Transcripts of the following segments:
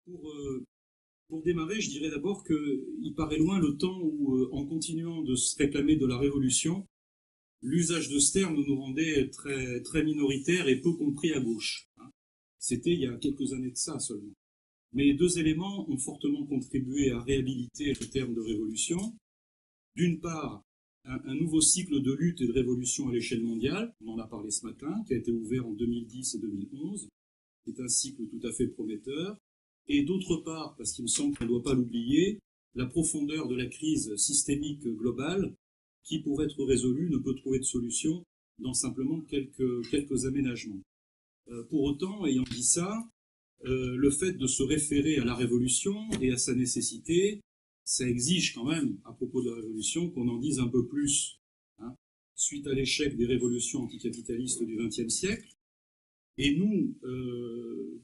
Pour, euh, pour démarrer, je dirais d'abord qu'il paraît loin le temps où, en continuant de se réclamer de la révolution, l'usage de ce terme nous rendait très, très minoritaires et peu compris à gauche. C'était il y a quelques années de ça seulement. Mais deux éléments ont fortement contribué à réhabiliter le terme de révolution. D'une part, un nouveau cycle de lutte et de révolution à l'échelle mondiale, on en a parlé ce matin, qui a été ouvert en 2010 et 2011, qui est un cycle tout à fait prometteur. Et d'autre part, parce qu'il me semble qu'on ne doit pas l'oublier, la profondeur de la crise systémique globale, qui, pour être résolue, ne peut trouver de solution dans simplement quelques aménagements. Pour autant, ayant dit ça, le fait de se référer à la révolution et à sa nécessité, ça exige quand même, à propos de la révolution, qu'on en dise un peu plus, suite à l'échec des révolutions anticapitalistes du XXe siècle. Et nous,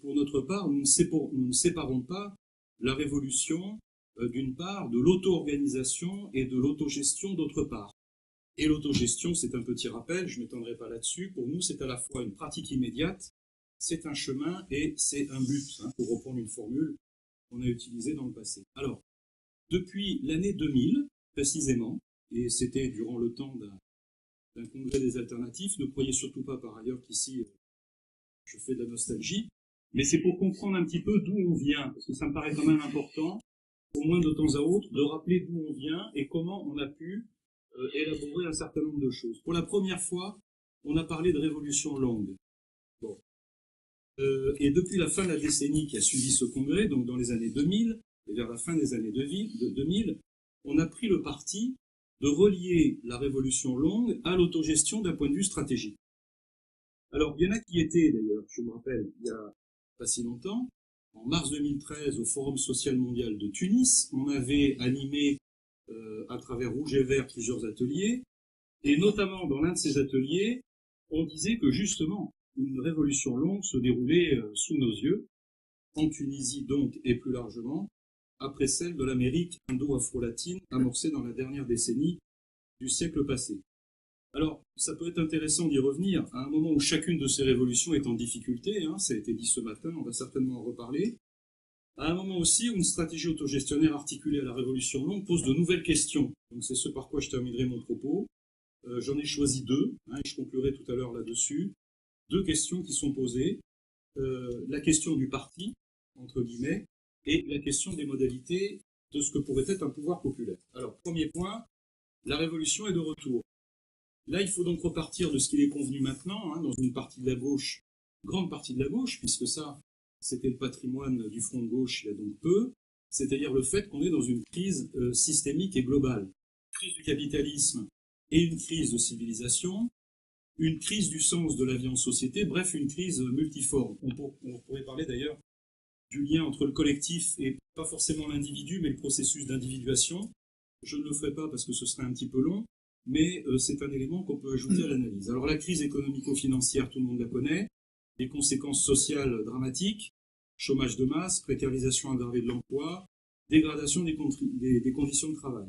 pour notre part, nous ne séparons pas la révolution, d'une part, de l'auto-organisation et de l'autogestion, d'autre part. Et l'autogestion, c'est un petit rappel, je ne m'étendrai pas là-dessus, pour nous, c'est à la fois une pratique immédiate, c'est un chemin et c'est un but, pour reprendre une formule qu'on a utilisée dans le passé. Alors, depuis l'année 2000, précisément, et c'était durant le temps d'un congrès des alternatifs, ne croyez surtout pas par ailleurs qu'ici je fais de la nostalgie, mais c'est pour comprendre un petit peu d'où on vient, parce que ça me paraît quand même important, au moins de temps à autre, de rappeler d'où on vient et comment on a pu élaborer un certain nombre de choses. Pour la première fois, on a parlé de révolution longue. Bon. Et depuis la fin de la décennie qui a suivi ce congrès, donc dans les années 2000, et vers la fin des années 2000, on a pris le parti de relier la révolution longue à l'autogestion d'un point de vue stratégique. Alors, il y en a qui étaient, d'ailleurs, je me rappelle, il y a pas si longtemps, en mars 2013, au Forum social mondial de Tunis, on avait animé, à travers Rouge et Vert, plusieurs ateliers, et notamment dans l'un de ces ateliers, on disait que justement, une révolution longue se déroulait sous nos yeux, en Tunisie donc, et plus largement, après celle de l'Amérique indo-afro-latine amorcée dans la dernière décennie du siècle passé. Alors, ça peut être intéressant d'y revenir à un moment où chacune de ces révolutions est en difficulté, ça a été dit ce matin, on va certainement en reparler, à un moment aussi où une stratégie autogestionnaire articulée à la révolution longue pose de nouvelles questions. Donc c'est ce par quoi je terminerai mon propos. J'en ai choisi deux, et je conclurai tout à l'heure là-dessus. Deux questions qui sont posées. La question du parti, entre guillemets, et la question des modalités de ce que pourrait être un pouvoir populaire. Alors, premier point, la révolution est de retour. Là, il faut donc repartir de ce qu'il est convenu maintenant, dans une partie de la gauche, grande partie de la gauche, puisque ça, c'était le patrimoine du front de gauche il y a donc peu, c'est-à-dire le fait qu'on est dans une crise systémique et globale. Une crise du capitalisme et une crise de civilisation, une crise du sens de la vie en société, bref, une crise multiforme. On pourrait parler d'ailleurs du lien entre le collectif et pas forcément l'individu, mais le processus d'individuation. Je ne le ferai pas parce que ce serait un petit peu long, mais c'est un élément qu'on peut ajouter à l'analyse. Alors la crise économico-financière, tout le monde la connaît, les conséquences sociales dramatiques, chômage de masse, précarisation aggravée de l'emploi, dégradation des conditions de travail.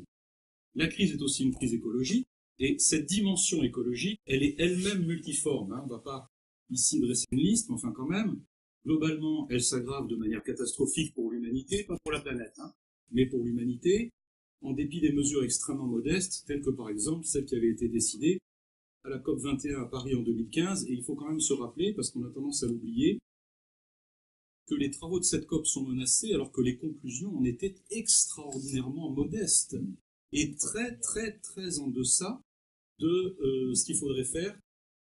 La crise est aussi une crise écologique, et cette dimension écologique, elle est elle-même multiforme. On ne va pas ici dresser une liste, mais enfin quand même, globalement, elle s'aggrave de manière catastrophique pour l'humanité, pas pour la planète, mais pour l'humanité, en dépit des mesures extrêmement modestes, telles que par exemple celles qui avaient été décidées à la COP 21 à Paris en 2015, et il faut quand même se rappeler, parce qu'on a tendance à l'oublier, que les travaux de cette COP sont menacés alors que les conclusions en étaient extraordinairement modestes et très très très en deçà de ce qu'il faudrait faire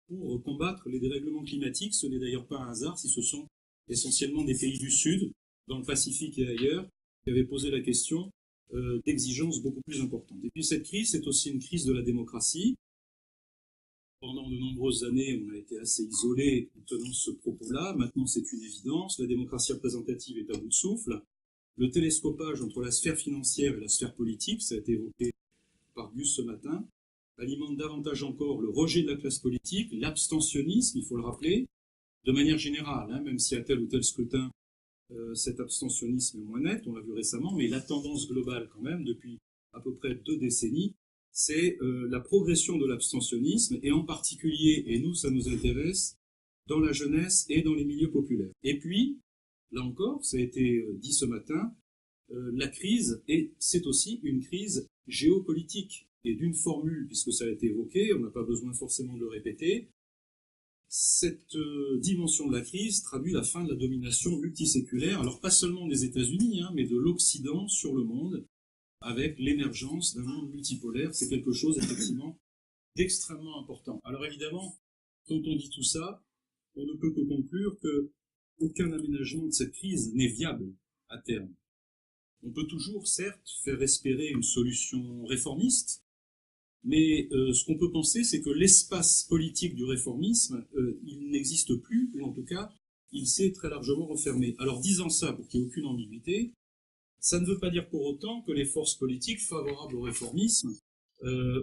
pour combattre les dérèglements climatiques. Ce n'est d'ailleurs pas un hasard si ce sont essentiellement des pays du Sud, dans le Pacifique et ailleurs, qui avaient posé la question d'exigences beaucoup plus importantes. Et puis cette crise, c'est aussi une crise de la démocratie. Pendant de nombreuses années, on a été assez isolé en tenant ce propos-là. Maintenant, c'est une évidence. La démocratie représentative est à bout de souffle. Le télescopage entre la sphère financière et la sphère politique, ça a été évoqué par Gus ce matin, alimente davantage encore le rejet de la classe politique, l'abstentionnisme, il faut le rappeler, de manière générale, même si à tel ou tel scrutin, cet abstentionnisme est moins net, on l'a vu récemment, mais la tendance globale quand même, depuis à peu près 2 décennies, c'est la progression de l'abstentionnisme, et en particulier, et nous ça nous intéresse, dans la jeunesse et dans les milieux populaires. Et puis, là encore, ça a été dit ce matin, la crise, et c'est aussi une crise géopolitique, et d'une formule, puisque ça a été évoqué, on n'a pas besoin forcément de le répéter. Cette dimension de la crise traduit la fin de la domination multiséculaire, alors pas seulement des États-Unis, mais de l'Occident sur le monde, avec l'émergence d'un monde multipolaire. C'est quelque chose, effectivement, d'extrêmement important. Alors évidemment, quand on dit tout ça, on ne peut que conclure qu'aucun aménagement de cette crise n'est viable à terme. On peut toujours, certes, faire espérer une solution réformiste, mais ce qu'on peut penser, c'est que l'espace politique du réformisme, il n'existe plus, ou en tout cas, il s'est très largement refermé. Alors disant ça, pour qu'il n'y ait aucune ambiguïté, ça ne veut pas dire pour autant que les forces politiques favorables au réformisme,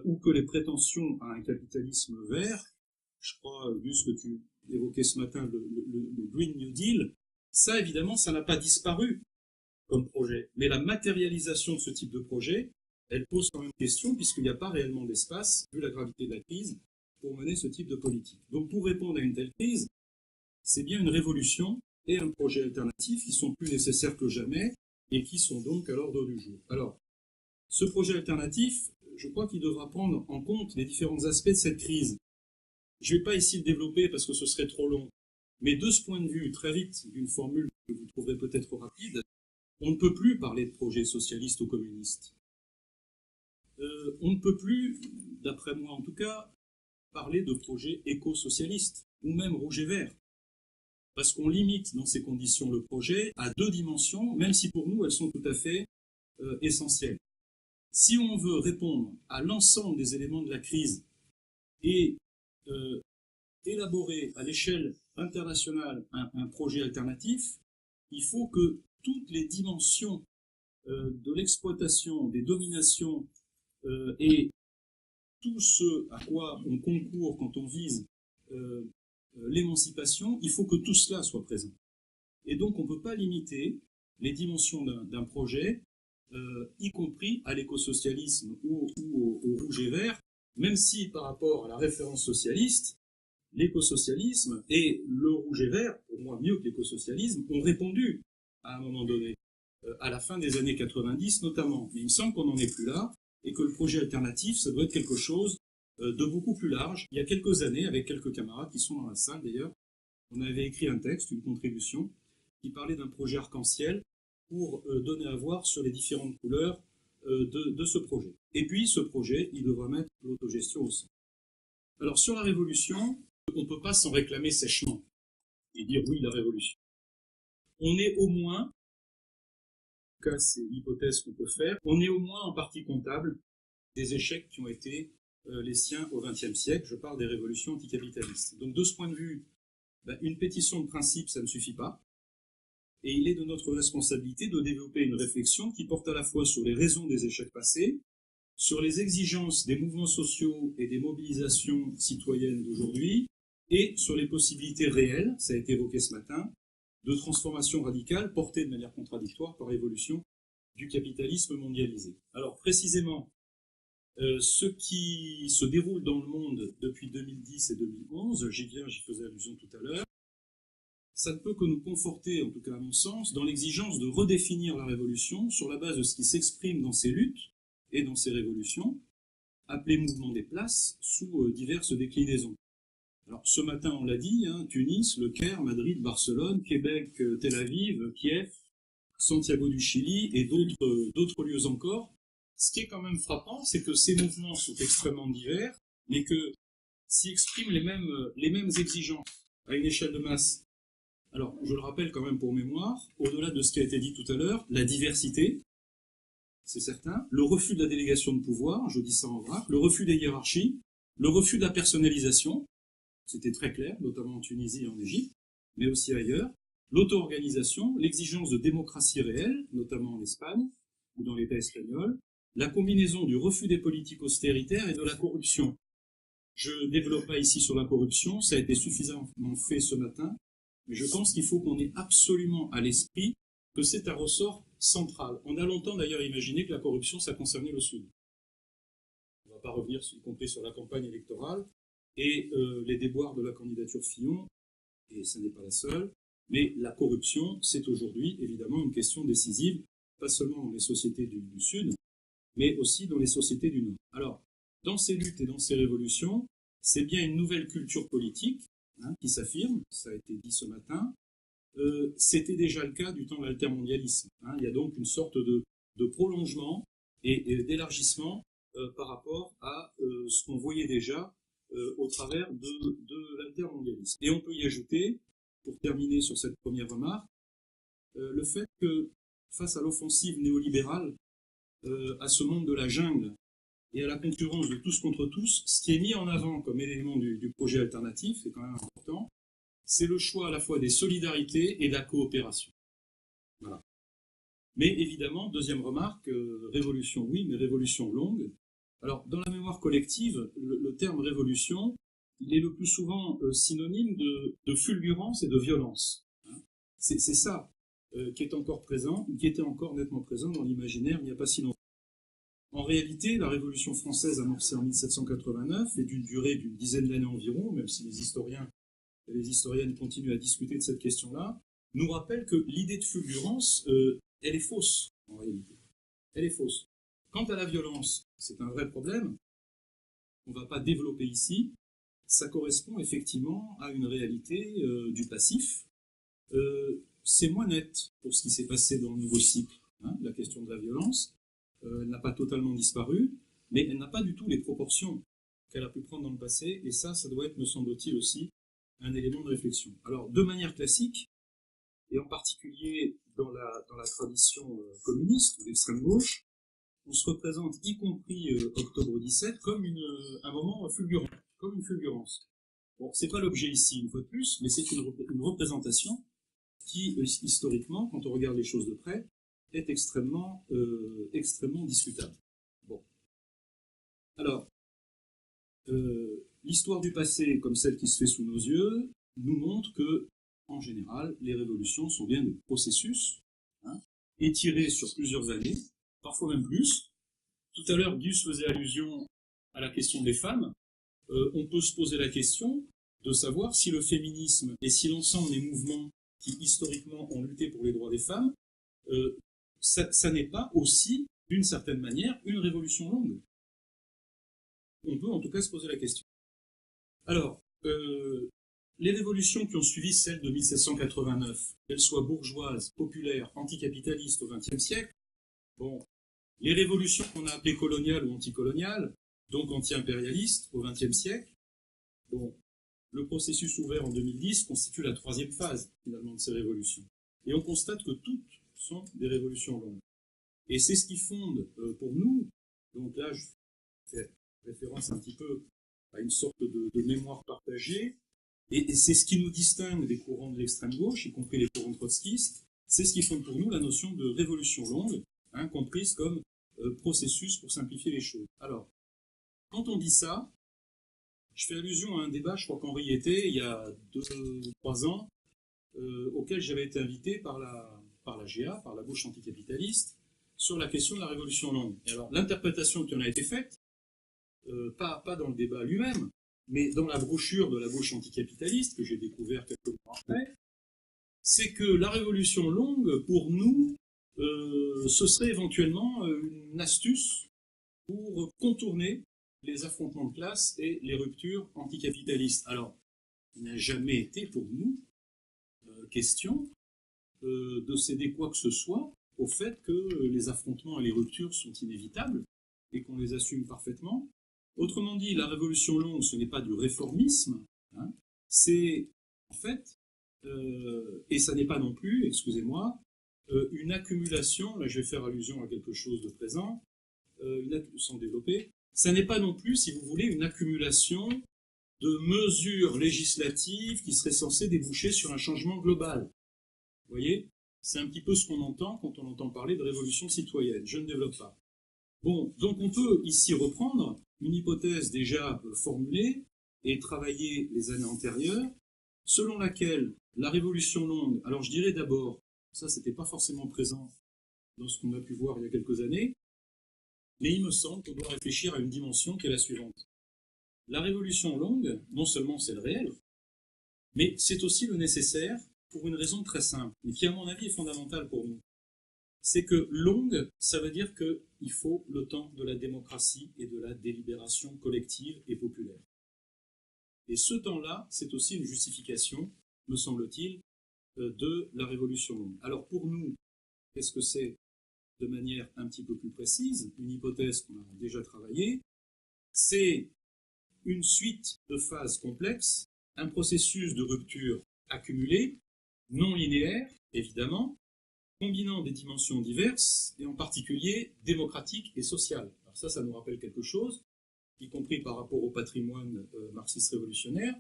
ou que les prétentions à un capitalisme vert, je crois, vu ce que tu évoquais ce matin, le Green New Deal, ça évidemment, ça n'a pas disparu comme projet. Mais la matérialisation de ce type de projet, elle pose quand même question, puisqu'il n'y a pas réellement d'espace, vu la gravité de la crise, pour mener ce type de politique. Donc pour répondre à une telle crise, c'est bien une révolution et un projet alternatif qui sont plus nécessaires que jamais et qui sont donc à l'ordre du jour. Alors, ce projet alternatif, je crois qu'il devra prendre en compte les différents aspects de cette crise. Je ne vais pas ici le développer parce que ce serait trop long, mais de ce point de vue, très vite, d'une formule que vous trouverez peut-être rapide, on ne peut plus parler de projet socialiste ou communiste. On ne peut plus, d'après moi en tout cas, parler de projet éco-socialiste, ou même rouge et vert. Parce qu'on limite dans ces conditions le projet à 2 dimensions, même si pour nous elles sont tout à fait essentielles. Si on veut répondre à l'ensemble des éléments de la crise et élaborer à l'échelle internationale un projet alternatif, il faut que toutes les dimensions de l'exploitation, des dominations et tout ce à quoi on concourt quand on vise l'émancipation, il faut que tout cela soit présent. Et donc on ne peut pas limiter les dimensions d'un projet, y compris à l'écosocialisme ou au rouge et vert, même si par rapport à la référence socialiste, l'écosocialisme et le rouge et vert, pour moi mieux que l'écosocialisme, ont répondu à un moment donné, à la fin des années 90 notamment. Mais il me semble qu'on n'en est plus là, et que le projet alternatif, ça doit être quelque chose de beaucoup plus large. Il y a quelques années, avec quelques camarades qui sont dans la salle d'ailleurs, on avait écrit un texte, une contribution, qui parlait d'un projet arc-en-ciel pour donner à voir sur les différentes couleurs de ce projet. Et puis ce projet, il devra mettre l'autogestion au centre. Alors sur la révolution, on ne peut pas s'en réclamer sèchement et dire oui, la révolution. On est au moins, en tout cas c'est l'hypothèse qu'on peut faire, on est au moins en partie comptable des échecs qui ont été les siens au XXe siècle. Je parle des révolutions anticapitalistes. Donc de ce point de vue, une pétition de principe, ça ne suffit pas. Et il est de notre responsabilité de développer une réflexion qui porte à la fois sur les raisons des échecs passés, sur les exigences des mouvements sociaux et des mobilisations citoyennes d'aujourd'hui, et sur les possibilités réelles, ça a été évoqué ce matin, de transformation radicale portée de manière contradictoire par l'évolution du capitalisme mondialisé. Alors précisément, ce qui se déroule dans le monde depuis 2010 et 2011, j'y faisais allusion tout à l'heure, ça ne peut que nous conforter, en tout cas à mon sens, dans l'exigence de redéfinir la révolution sur la base de ce qui s'exprime dans ces luttes et dans ces révolutions, appelées mouvements des places, sous diverses déclinaisons. Alors ce matin on l'a dit, Tunis, Le Caire, Madrid, Barcelone, Québec, Tel Aviv, Kiev, Santiago du Chili et d'autres lieux encore. Ce qui est quand même frappant, c'est que ces mouvements sont extrêmement divers, mais que s'y expriment les mêmes exigences à une échelle de masse. Alors, je le rappelle quand même pour mémoire, au-delà de ce qui a été dit tout à l'heure, la diversité, c'est certain, le refus de la délégation de pouvoir, je dis ça en vrac, le refus des hiérarchies, le refus de la personnalisation, c'était très clair, notamment en Tunisie et en Égypte, mais aussi ailleurs, l'auto-organisation, l'exigence de démocratie réelle, notamment en Espagne ou dans l'État espagnol, la combinaison du refus des politiques austéritaires et de la corruption. Je ne développe pas ici sur la corruption, ça a été suffisamment fait ce matin, mais je pense qu'il faut qu'on ait absolument à l'esprit que c'est un ressort central. On a longtemps d'ailleurs imaginé que la corruption, ça concernait le Sud. On ne va pas revenir, y compris sur la campagne électorale et les déboires de la candidature Fillon, et ce n'est pas la seule. Mais la corruption, c'est aujourd'hui évidemment une question décisive, pas seulement dans les sociétés du Sud, mais aussi dans les sociétés du Nord. Alors, dans ces luttes et dans ces révolutions, c'est bien une nouvelle culture politique qui s'affirme, ça a été dit ce matin. C'était déjà le cas du temps de l'altermondialisme. Il y a donc une sorte de prolongement et d'élargissement par rapport à ce qu'on voyait déjà au travers de l'altermondialisme. Et on peut y ajouter, pour terminer sur cette première remarque, le fait que face à l'offensive néolibérale, à ce monde de la jungle et à la concurrence de tous contre tous, ce qui est mis en avant comme élément du projet alternatif, c'est quand même important, c'est le choix à la fois des solidarités et de la coopération. Voilà. Mais évidemment, deuxième remarque, révolution oui, mais révolution longue. Alors, dans la mémoire collective, le terme révolution, il est le plus souvent synonyme de fulgurance et de violence. C'est ça qui est encore présent, ou qui était encore nettement présent dans l'imaginaire il n'y a pas si longtemps. En réalité, la Révolution française amorcée en 1789 est d'une durée d'une dizaine d'années environ, même si les historiens et les historiennes continuent à discuter de cette question-là, nous rappelle que l'idée de fulgurance, elle est fausse, en réalité. Elle est fausse. Quant à la violence, c'est un vrai problème, on ne va pas développer ici, ça correspond effectivement à une réalité du passif. C'est moins net pour ce qui s'est passé dans le nouveau cycle, la question de la violence. Elle n'a pas totalement disparu, mais elle n'a pas du tout les proportions qu'elle a pu prendre dans le passé, et ça doit être, me semble-t-il aussi, un élément de réflexion. Alors, de manière classique, et en particulier dans la tradition communiste ou d'extrême gauche, on se représente, y compris octobre 17, comme un moment fulgurant, comme une fulgurance. Bon, c'est pas l'objet ici, une fois de plus, mais c'est une représentation qui, historiquement, quand on regarde les choses de près, est extrêmement discutable. Bon. Alors, l'histoire du passé, comme celle qui se fait sous nos yeux, nous montre que, en général, les révolutions sont bien des processus étirés sur plusieurs années, parfois même plus. Tout à l'heure, Gus faisait allusion à la question des femmes. On peut se poser la question de savoir si le féminisme et si l'ensemble des mouvements qui, historiquement, ont lutté pour les droits des femmes, ça n'est pas aussi, d'une certaine manière, une révolution longue. On peut en tout cas se poser la question. Alors, les révolutions qui ont suivi celle de 1789, qu'elles soient bourgeoises, populaires, anticapitalistes au XXe siècle, bon, les révolutions qu'on a appelées coloniales ou anticoloniales, donc anti-impérialistes au XXe siècle, bon, le processus ouvert en 2010 constitue la troisième phase, finalement, de ces révolutions. Et on constate que toutes sont des révolutions longues. Et c'est ce qui fonde, pour nous, donc là, je fais référence un petit peu à une sorte de mémoire partagée, et c'est ce qui nous distingue des courants de l'extrême gauche, y compris les courants trotskistes, c'est ce qui fonde pour nous la notion de révolution longue, comprise comme processus pour simplifier les choses. Alors, quand on dit ça, je fais allusion à un débat, je crois qu'Henri était, il y a 2-3 ans, auquel j'avais été invité par la GA, par la gauche anticapitaliste, sur la question de la révolution longue. Et alors, l'interprétation qui en a été faite, pas dans le débat lui-même, mais dans la brochure de la gauche anticapitaliste, que j'ai découvert quelques mois après, c'est que la révolution longue, pour nous, ce serait éventuellement une astuce pour contourner les affrontements de classe et les ruptures anticapitalistes. Alors, il n'a jamais été pour nous question de céder quoi que ce soit au fait que les affrontements et les ruptures sont inévitables et qu'on les assume parfaitement. Autrement dit, la révolution longue, ce n'est pas du réformisme, c'est en fait, et ça n'est pas non plus, excusez-moi, une accumulation, là je vais faire allusion à quelque chose de présent, sans développer, ça n'est pas non plus, si vous voulez, une accumulation de mesures législatives qui seraient censées déboucher sur un changement global. Vous voyez, c'est un petit peu ce qu'on entend quand on entend parler de révolution citoyenne. Je ne développe pas. Bon, donc on peut ici reprendre une hypothèse déjà formulée et travaillée les années antérieures, selon laquelle la révolution longue, alors je dirais d'abord, ça c'était pas forcément présent dans ce qu'on a pu voir il y a quelques années, mais il me semble qu'on doit réfléchir à une dimension qui est la suivante. La révolution longue, non seulement c'est le réel, mais c'est aussi le nécessaire pour une raison très simple, et qui à mon avis est fondamentale pour nous. C'est que longue, ça veut dire qu'il faut le temps de la démocratie et de la délibération collective et populaire. Et ce temps-là, c'est aussi une justification, me semble-t-il, de la révolution longue. Alors pour nous, qu'est-ce que c'est de manière un petit peu plus précise? Une hypothèse qu'on a déjà travaillée, c'est une suite de phases complexes, un processus de rupture accumulé, non linéaire, évidemment, combinant des dimensions diverses, et en particulier démocratiques et sociales. Alors ça nous rappelle quelque chose, y compris par rapport au patrimoine marxiste révolutionnaire,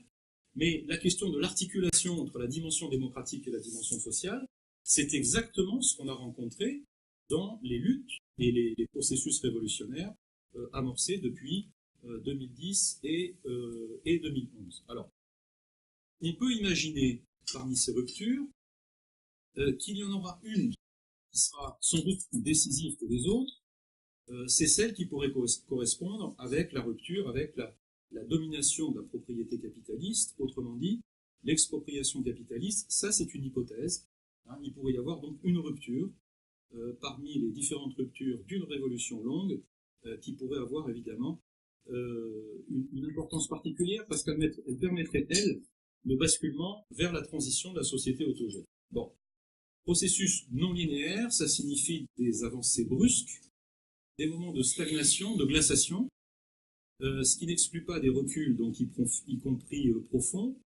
mais la question de l'articulation entre la dimension démocratique et la dimension sociale, c'est exactement ce qu'on a rencontré dans les luttes et les processus révolutionnaires amorcés depuis 2010 et 2011. Alors, on peut imaginer parmi ces ruptures qu'il y en aura une qui sera sans doute plus décisive que les autres, c'est celle qui pourrait correspondre avec la rupture, avec la domination de la propriété capitaliste, autrement dit, l'expropriation capitaliste. Ça, c'est une hypothèse. Hein, il pourrait y avoir donc une rupture parmi les différentes ruptures d'une révolution longue qui pourrait avoir évidemment une importance particulière parce qu'elle permettrait, elle, le basculement vers la transition de la société autogène. Bon. Processus non linéaire, ça signifie des avancées brusques, des moments de stagnation, de glaciation, ce qui n'exclut pas des reculs, donc y compris profonds,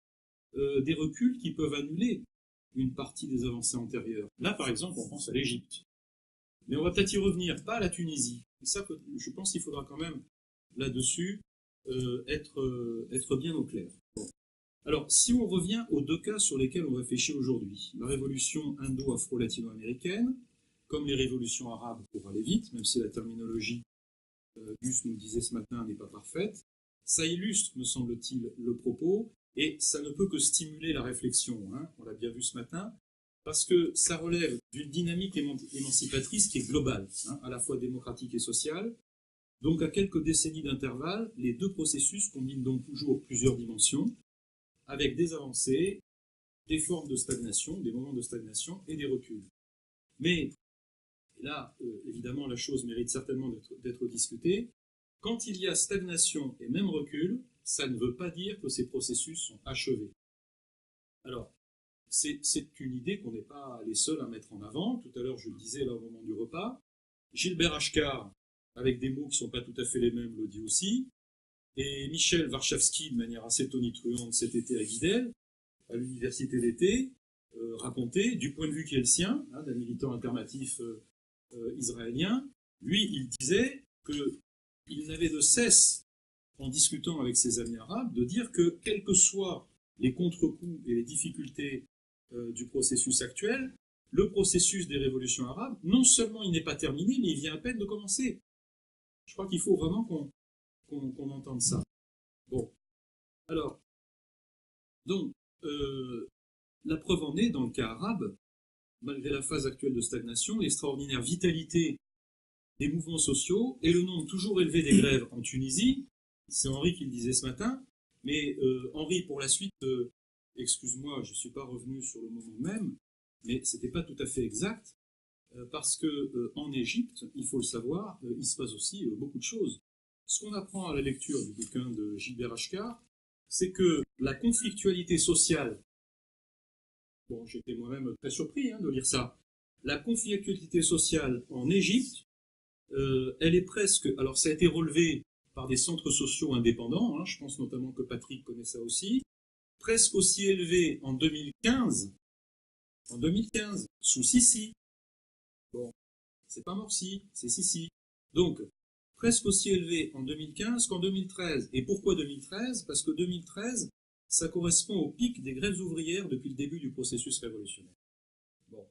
des reculs qui peuvent annuler une partie des avancées antérieures. Là, par exemple, on pense à l'Égypte. Mais on va peut-être y revenir, pas à la Tunisie. Et ça, je pense qu'il faudra quand même, là-dessus, être bien au clair. Bon. Alors, si on revient aux deux cas sur lesquels on réfléchit aujourd'hui, la révolution indo-afro-latino-américaine, comme les révolutions arabes, pour aller vite, même si la terminologie, Gus nous disait ce matin, n'est pas parfaite, ça illustre, me semble-t-il, le propos, et ça ne peut que stimuler la réflexion, hein, on l'a bien vu ce matin, parce que ça relève d'une dynamique émancipatrice qui est globale, hein, à la fois démocratique et sociale. Donc, à quelques décennies d'intervalle, les deux processus combinent donc toujours plusieurs dimensions, avec des avancées, des formes de stagnation, des moments de stagnation et des reculs. Mais, et là, évidemment, la chose mérite certainement d'être discutée, quand il y a stagnation et même recul, ça ne veut pas dire que ces processus sont achevés. Alors, c'est une idée qu'on n'est pas les seuls à mettre en avant. Tout à l'heure, je le disais là au moment du repas. Gilbert Achcar, avec des mots qui ne sont pas tout à fait les mêmes, le dit aussi. Et Michel Warszawski, de manière assez tonitruante cet été à Guidel, à l'université d'été, racontait, du point de vue qui est le sien, hein, d'un militant alternatif israélien, lui, il disait qu'il n'avait de cesse, en discutant avec ses amis arabes, de dire que, quels que soient les contre-coups et les difficultés du processus actuel, le processus des révolutions arabes, non seulement il n'est pas terminé, mais il vient à peine de commencer. Je crois qu'il faut vraiment qu'on entende ça. Bon. Alors, donc, la preuve en est, dans le cas arabe, malgré la phase actuelle de stagnation, l'extraordinaire vitalité des mouvements sociaux et le nombre toujours élevé des grèves en Tunisie, c'est Henri qui le disait ce matin, mais Henri, pour la suite, excuse-moi, je ne suis pas revenu sur le moment même, mais ce n'était pas tout à fait exact, parce que en Égypte, il faut le savoir, il se passe aussi beaucoup de choses. Ce qu'on apprend à la lecture du bouquin de Gilbert Achcar, c'est que la conflictualité sociale, bon, j'étais moi-même très surpris de lire ça, la conflictualité sociale en Égypte, elle est presque, alors ça a été relevé par des centres sociaux indépendants, hein, je pense notamment que Patrick connaît ça aussi, presque aussi élevée en 2015, sous Sisi. Bon, c'est pas Morsi, c'est Sisi. Donc, presque aussi élevé en 2015 qu'en 2013. Et pourquoi 2013? Parce que 2013, ça correspond au pic des grèves ouvrières depuis le début du processus révolutionnaire. Bon.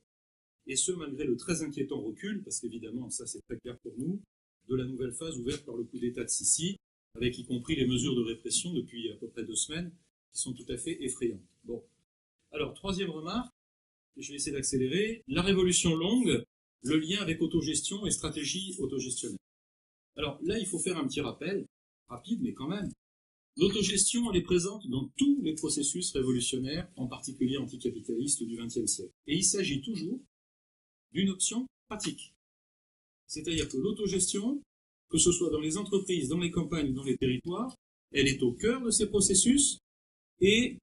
Et ce, malgré le très inquiétant recul, parce qu'évidemment, ça c'est très clair pour nous, de la nouvelle phase ouverte par le coup d'État de Sisi, avec y compris les mesures de répression depuis à peu près 2 semaines, qui sont tout à fait effrayantes. Bon. Alors, troisième remarque, je vais essayer d'accélérer, la révolution longue, le lien avec autogestion et stratégie autogestionnelle. Alors là, il faut faire un petit rappel, rapide, mais quand même. L'autogestion, elle est présente dans tous les processus révolutionnaires, en particulier anticapitalistes du XXe siècle. Et il s'agit toujours d'une option pratique. C'est-à-dire que l'autogestion, que ce soit dans les entreprises, dans les campagnes, dans les territoires, elle est au cœur de ces processus et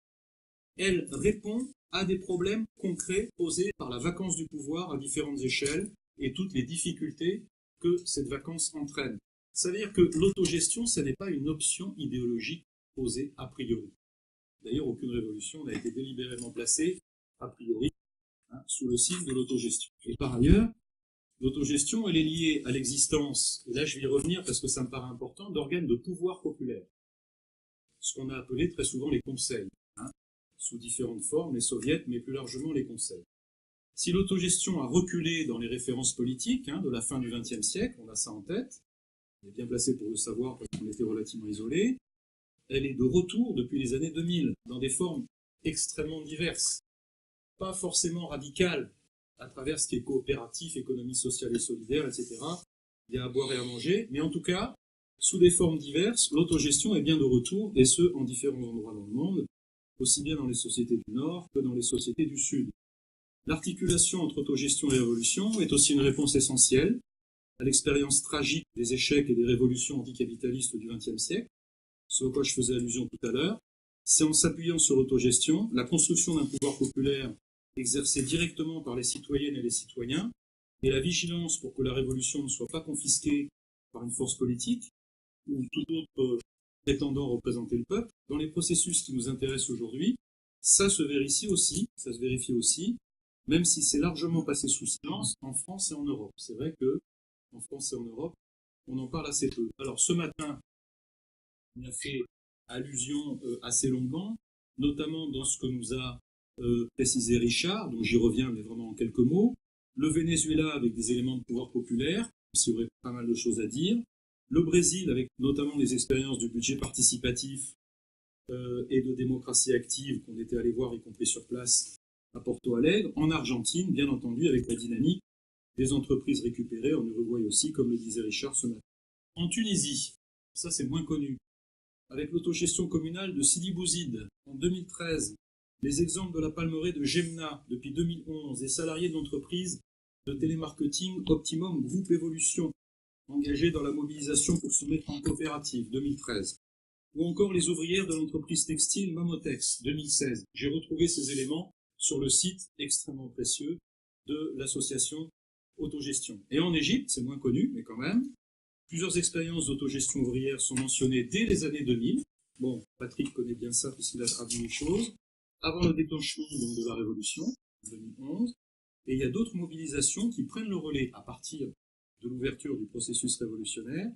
elle répond à des problèmes concrets posés par la vacance du pouvoir à différentes échelles et toutes les difficultés que cette vacance entraîne. Ça veut dire que l'autogestion, ce n'est pas une option idéologique posée a priori. D'ailleurs, aucune révolution n'a été délibérément placée a priori sous le signe de l'autogestion. Et par ailleurs, l'autogestion, elle est liée à l'existence, et là je vais y revenir parce que ça me paraît important, d'organes de pouvoir populaire. Ce qu'on a appelé très souvent les conseils, sous différentes formes, les soviets, mais plus largement les conseils. Si l'autogestion a reculé dans les références politiques de la fin du XXe siècle, on a ça en tête, on est bien placé pour le savoir parce qu'on était relativement isolé, elle est de retour depuis les années 2000, dans des formes extrêmement diverses, pas forcément radicales, à travers ce qui est coopératif, économie sociale et solidaire, etc. Il y a à boire et à manger, mais en tout cas, sous des formes diverses, l'autogestion est bien de retour, et ce, en différents endroits dans le monde, aussi bien dans les sociétés du Nord que dans les sociétés du Sud. L'articulation entre autogestion et révolution est aussi une réponse essentielle à l'expérience tragique des échecs et des révolutions anticapitalistes du XXe siècle, ce à quoi je faisais allusion tout à l'heure. C'est en s'appuyant sur l'autogestion, la construction d'un pouvoir populaire exercé directement par les citoyennes et les citoyens, et la vigilance pour que la révolution ne soit pas confisquée par une force politique ou tout autre prétendant représenter le peuple, dans les processus qui nous intéressent aujourd'hui, ça se vérifie aussi, même si c'est largement passé sous silence en France et en Europe. C'est vrai que en France et en Europe, on en parle assez peu. Alors ce matin, on a fait allusion assez longuement, notamment dans ce que nous a précisé Richard, donc j'y reviens mais vraiment en quelques mots. Le Venezuela avec des éléments de pouvoir populaire, il y aurait pas mal de choses à dire. Le Brésil avec notamment les expériences du budget participatif et de démocratie active qu'on était allé voir, y compris sur place à Porto Alegre. En Argentine, bien entendu, avec la dynamique des entreprises récupérées, en Uruguay aussi, comme le disait Richard ce matin. En Tunisie, ça c'est moins connu, avec l'autogestion communale de Sidi Bouzid en 2013, les exemples de la palmeraie de Gemna depuis 2011, des salariés de l'entreprise de télémarketing Optimum Group Evolution, engagés dans la mobilisation pour se mettre en coopérative 2013, ou encore les ouvrières de l'entreprise textile Mamotex 2016. J'ai retrouvé ces éléments sur le site extrêmement précieux de l'association Autogestion. Et en Égypte, c'est moins connu, mais quand même, plusieurs expériences d'autogestion ouvrière sont mentionnées dès les années 2000. Bon, Patrick connaît bien ça puisqu'il a traduit les choses. Avant le déclenchement donc, de la Révolution, en 2011. Et il y a d'autres mobilisations qui prennent le relais à partir de l'ouverture du processus révolutionnaire.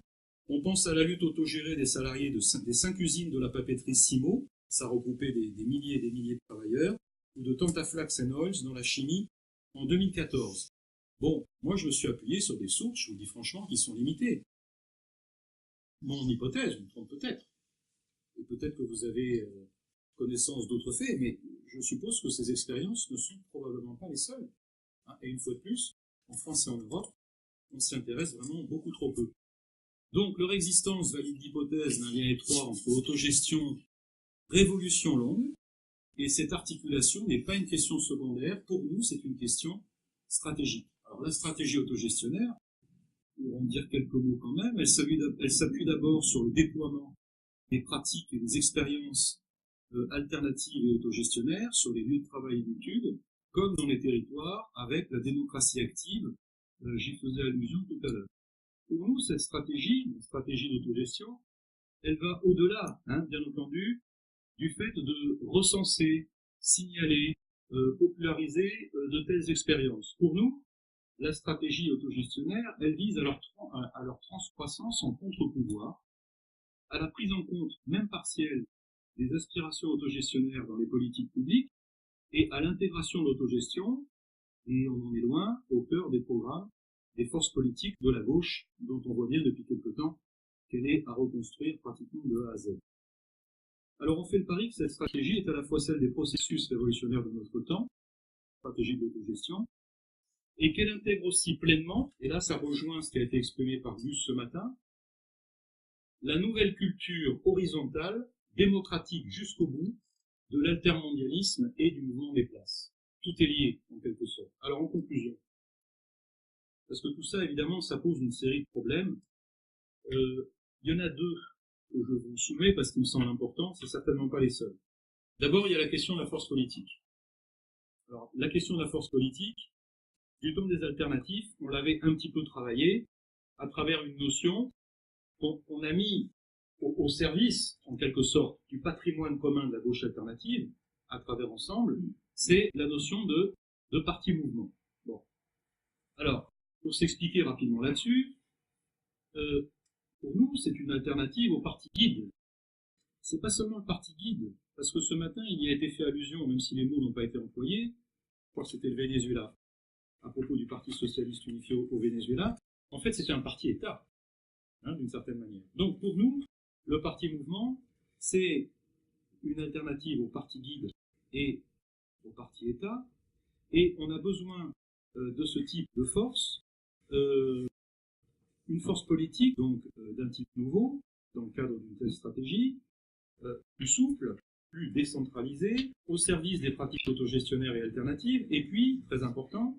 On pense à la lutte autogérée des salariés des 5 usines de la papeterie Simo, ça regroupait des milliers et des milliers de travailleurs, ou de Tantaflax Oils dans la chimie en 2014. Bon, moi je me suis appuyé sur des sources, je vous dis franchement, qui sont limitées. Mon hypothèse, je me trompe peut-être, et peut-être que vous avez connaissance d'autres faits, mais je suppose que ces expériences ne sont probablement pas les seules. Et une fois de plus, en France et en Europe, on s'y intéresse vraiment beaucoup trop peu. Donc leur existence valide l'hypothèse d'un lien étroit entre autogestion, révolution longue, et cette articulation n'est pas une question secondaire, pour nous c'est une question stratégique. Alors la stratégie autogestionnaire, pour en dire quelques mots quand même, elle s'appuie d'abord sur le déploiement des pratiques et des expériences alternatives et autogestionnaires sur les lieux de travail et d'études, comme dans les territoires, avec la démocratie active, j'y faisais allusion tout à l'heure. Pour nous, cette stratégie, une stratégie d'autogestion, elle va au-delà, bien entendu, du fait de recenser, signaler, populariser de telles expériences. Pour nous, la stratégie autogestionnaire, elle vise à leur transcroissance en contre-pouvoir, à la prise en compte, même partielle, des aspirations autogestionnaires dans les politiques publiques, et à l'intégration de l'autogestion, et on en est loin, au cœur des programmes des forces politiques de la gauche, dont on voit bien depuis quelque temps qu'elle est à reconstruire pratiquement de A à Z. Alors on fait le pari que cette stratégie est à la fois celle des processus révolutionnaires de notre temps, stratégie d'autogestion, et qu'elle intègre aussi pleinement, et là ça rejoint ce qui a été exprimé par Gus ce matin, la nouvelle culture horizontale démocratique jusqu'au bout de l'altermondialisme et du mouvement des places. Tout est lié, en quelque sorte. Alors, en conclusion, parce que tout ça, évidemment, ça pose une série de problèmes. Il y en a deux que je vous soumets parce qu'ils me semblent importants, c'est certainement pas les seuls. D'abord, il y a la question de la force politique. Alors, la question de la force politique, du tome des alternatifs, on l'avait un petit peu travaillé à travers une notion qu'on a mis au service, en quelque sorte, du patrimoine commun de la gauche alternative, à travers Ensemble, c'est la notion de parti-mouvement. Bon. Alors, pour s'expliquer rapidement là-dessus, pour nous, c'est une alternative au parti guide. C'est pas seulement le parti guide, parce que ce matin, il y a été fait allusion, même si les mots n'ont pas été employés, je crois que c'était le Venezuela, à propos du Parti socialiste unifié au Venezuela. En fait, c'était un parti-État, hein, d'une certaine manière. Donc, pour nous, le parti-mouvement, c'est une alternative au parti guide et au parti-État, et on a besoin de ce type de force, une force politique, donc d'un type nouveau, dans le cadre d'une telle stratégie, plus souple, plus décentralisée, au service des pratiques autogestionnaires et alternatives, et puis, très important,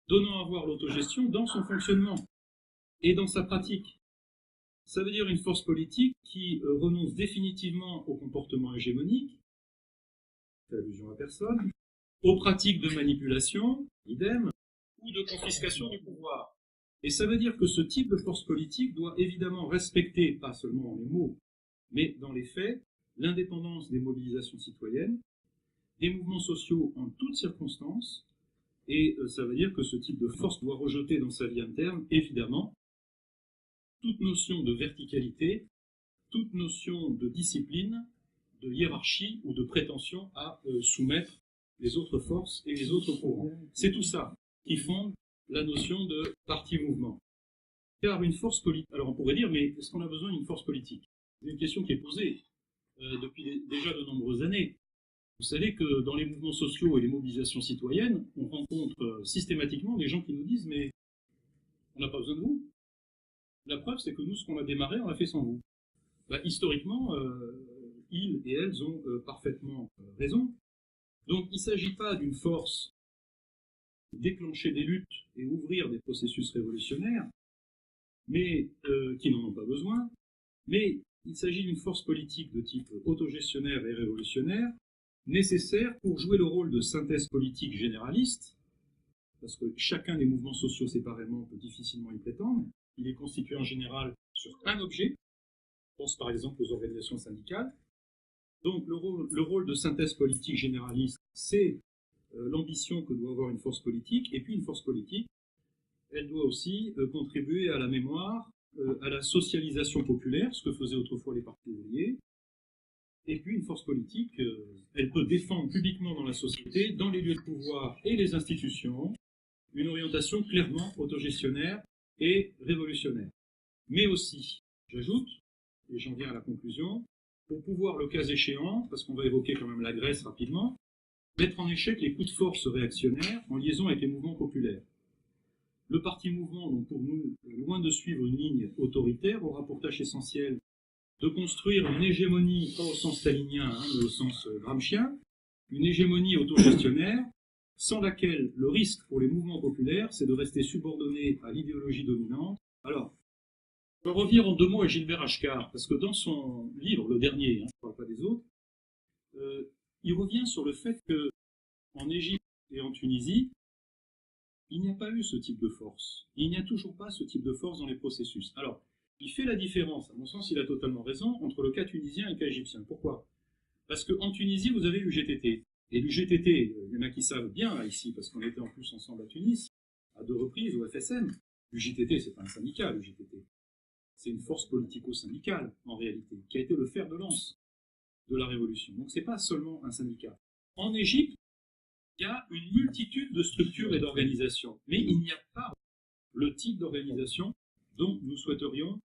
donnant à voir l'autogestion dans son fonctionnement et dans sa pratique. Ça veut dire une force politique qui renonce définitivement au comportement hégémonique, fait allusion à personne, aux pratiques de manipulation, idem, ou de confiscation du pouvoir. Et ça veut dire que ce type de force politique doit évidemment respecter, pas seulement en les mots, mais dans les faits, l'indépendance des mobilisations citoyennes, des mouvements sociaux en toutes circonstances, et ça veut dire que ce type de force doit rejeter dans sa vie interne, évidemment, toute notion de verticalité, toute notion de discipline, de hiérarchie ou de prétention à soumettre les autres forces et les autres courants. C'est tout ça qui fonde la notion de parti-mouvement. Car une force politique... Alors on pourrait dire, mais est-ce qu'on a besoin d'une force politique? C'est une question qui est posée depuis déjà de nombreuses années. Vous savez que dans les mouvements sociaux et les mobilisations citoyennes, on rencontre systématiquement des gens qui nous disent « mais on n'a pas besoin de vous ». La preuve, c'est que nous, ce qu'on a démarré, on l'a fait sans vous. Bah, historiquement, ils et elles ont parfaitement raison. Donc il ne s'agit pas d'une force déclencher des luttes et ouvrir des processus révolutionnaires, mais qui n'en ont pas besoin, mais il s'agit d'une force politique de type autogestionnaire et révolutionnaire, nécessaire pour jouer le rôle de synthèse politique généraliste, parce que chacun des mouvements sociaux séparément peut difficilement y prétendre. Il est constitué en général sur un objet, je pense par exemple aux organisations syndicales. Donc le rôle de synthèse politique généraliste, c'est l'ambition que doit avoir une force politique, et puis une force politique, elle doit aussi contribuer à la mémoire, à la socialisation populaire, ce que faisaient autrefois les partis ouvriers, et puis une force politique, elle peut défendre publiquement dans la société, dans les lieux de pouvoir et les institutions, une orientation clairement autogestionnaire et révolutionnaire. Mais aussi, j'ajoute, et j'en viens à la conclusion, pour pouvoir, le cas échéant, parce qu'on va évoquer quand même la Grèce rapidement, mettre en échec les coups de force réactionnaires en liaison avec les mouvements populaires. Le parti-mouvement, donc pour nous, loin de suivre une ligne autoritaire, aura pour tâche essentielle de construire une hégémonie, pas au sens stalinien, hein, mais au sens gramscien, une hégémonie autogestionnaire, sans laquelle le risque pour les mouvements populaires, c'est de rester subordonné à l'idéologie dominante. Alors, je vais revenir en deux mots à Gilbert Achcar, parce que dans son livre, le dernier, hein, je ne parle pas des autres, il revient sur le fait qu'en Égypte et en Tunisie, il n'y a pas eu ce type de force. Il n'y a toujours pas ce type de force dans les processus. Alors, il fait la différence, à mon sens, il a totalement raison, entre le cas tunisien et le cas égyptien. Pourquoi? Parce qu'en Tunisie, vous avez l'UGTT. Et l'UGTT, il y en a qui savent bien là, ici, parce qu'on était en plus ensemble à Tunis, à 2 reprises, au FSM. L'UGTT, c'est pas un syndicat, l'UGTT. C'est une force politico-syndicale, en réalité, qui a été le fer de lance de la révolution. Donc c'est pas seulement un syndicat. En Égypte, il y a une multitude de structures et d'organisations, mais il n'y a pas le type d'organisation dont nous souhaiterions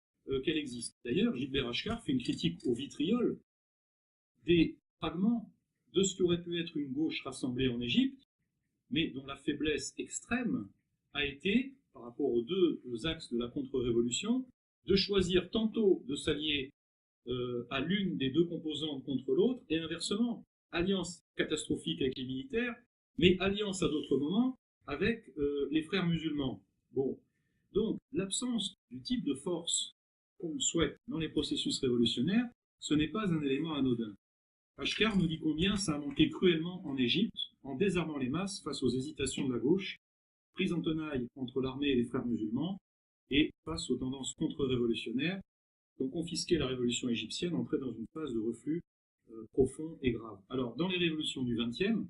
qu'elle existe. D'ailleurs, Gilbert Achcar fait une critique au vitriol des fragments de ce qui aurait pu être une gauche rassemblée en Égypte, mais dont la faiblesse extrême a été, par rapport aux deux axes de la contre-révolution, de choisir tantôt de s'allier à l'une des deux composantes contre l'autre, et inversement, alliance catastrophique avec les militaires, mais alliance à d'autres moments avec les frères musulmans. Bon, donc l'absence du type de force qu'on souhaite dans les processus révolutionnaires, ce n'est pas un élément anodin. Ashkar nous dit combien ça a manqué cruellement en Égypte, en désarmant les masses face aux hésitations de la gauche, prise en tenaille entre l'armée et les frères musulmans, et face aux tendances contre-révolutionnaires, qui ont confisqué la révolution égyptienne, entrée dans une phase de reflux profond et grave. Alors, dans les révolutions du XXe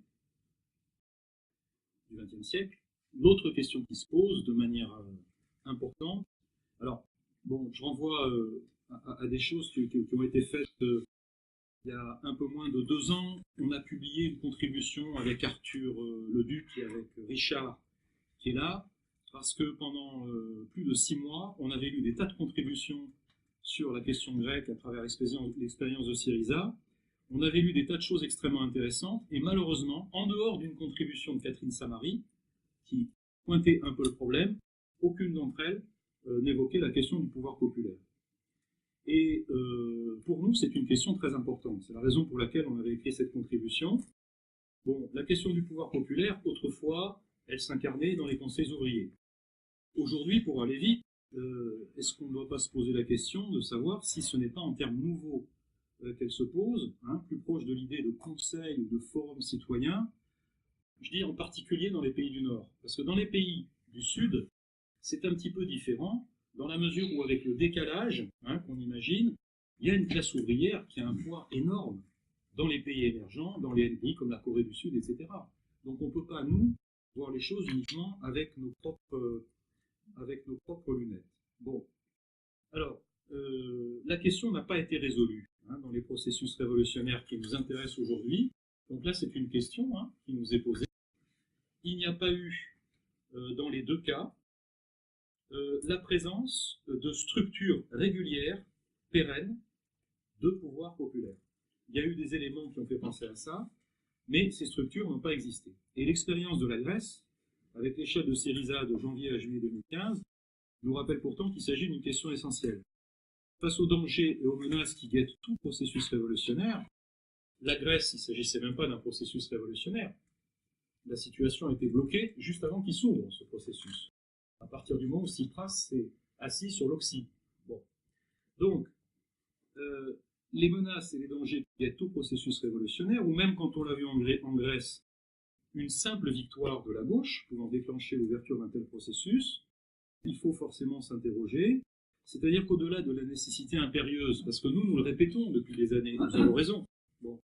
siècle, l'autre question qui se pose de manière importante, alors, bon, je renvoie à des choses qui ont été faites il y a un peu moins de 2 ans. On a publié une contribution avec Arthur Leduc et avec Richard qui est là, parce que pendant plus de 6 mois, on avait lu des tas de contributions sur la question grecque à travers l'expérience de Syriza. On avait lu des tas de choses extrêmement intéressantes, et malheureusement, en dehors d'une contribution de Catherine Samari, qui pointait un peu le problème, aucune d'entre elles n'évoquait la question du pouvoir populaire. Et pour nous, c'est une question très importante. C'est la raison pour laquelle on avait écrit cette contribution. Bon, la question du pouvoir populaire, autrefois, elle s'incarnait dans les conseils ouvriers. Aujourd'hui, pour aller vite, est-ce qu'on ne doit pas se poser la question de savoir si ce n'est pas en termes nouveaux qu'elle se pose, hein, plus proche de l'idée de conseil ou de forum citoyen, je dis en particulier dans les pays du Nord. Parce que dans les pays du Sud, c'est un petit peu différent, dans la mesure où, avec le décalage qu'on imagine, il y a une classe ouvrière qui a un poids énorme dans les pays émergents, dans les pays comme la Corée du Sud, etc. Donc on ne peut pas, nous, voir les choses uniquement avec nos propres lunettes. Bon, alors, la question n'a pas été résolue dans les processus révolutionnaires qui nous intéressent aujourd'hui. Donc là, c'est une question qui nous est posée. Il n'y a pas eu, dans les deux cas, la présence de structures régulières, pérennes, de pouvoir populaire. Il y a eu des éléments qui ont fait penser à ça, mais ces structures n'ont pas existé. Et l'expérience de la Grèce, avec l'échelle de Syriza de janvier à juillet 2015, nous rappelle pourtant qu'il s'agit d'une question essentielle. Face aux dangers et aux menaces qui guettent tout processus révolutionnaire, la Grèce, il ne s'agissait même pas d'un processus révolutionnaire. La situation a été bloquée juste avant qu'il s'ouvre, ce processus. À partir du moment où Tsipras s'est assis sur l'Oxy. Bon. Donc, les menaces et les dangers qui guettent tout processus révolutionnaire, ou même quand on l'a vu en Grèce, une simple victoire de la gauche pouvant déclencher l'ouverture d'un tel processus, il faut forcément s'interroger, c'est-à-dire qu'au-delà de la nécessité impérieuse, parce que nous le répétons depuis des années, nous avons raison, bon,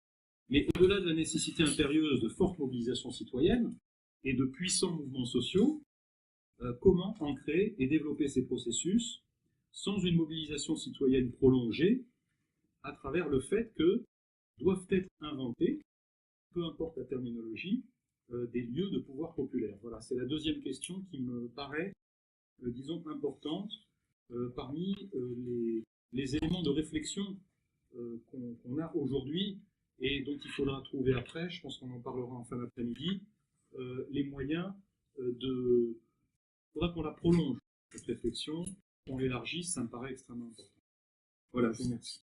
mais au-delà de la nécessité impérieuse de forte mobilisation citoyenne et de puissants mouvements sociaux, comment ancrer et développer ces processus sans une mobilisation citoyenne prolongée, à travers le fait que doivent être inventés, peu importe la terminologie, des lieux de pouvoir populaire. Voilà, c'est la deuxième question qui me paraît, disons, importante parmi les éléments de réflexion qu'on a aujourd'hui et dont il faudra trouver après, je pense qu'on en parlera en fin d'après-midi, les moyens il faudra qu'on la prolonge, cette réflexion, qu'on l'élargisse, ça me paraît extrêmement important. Voilà, je vous remercie.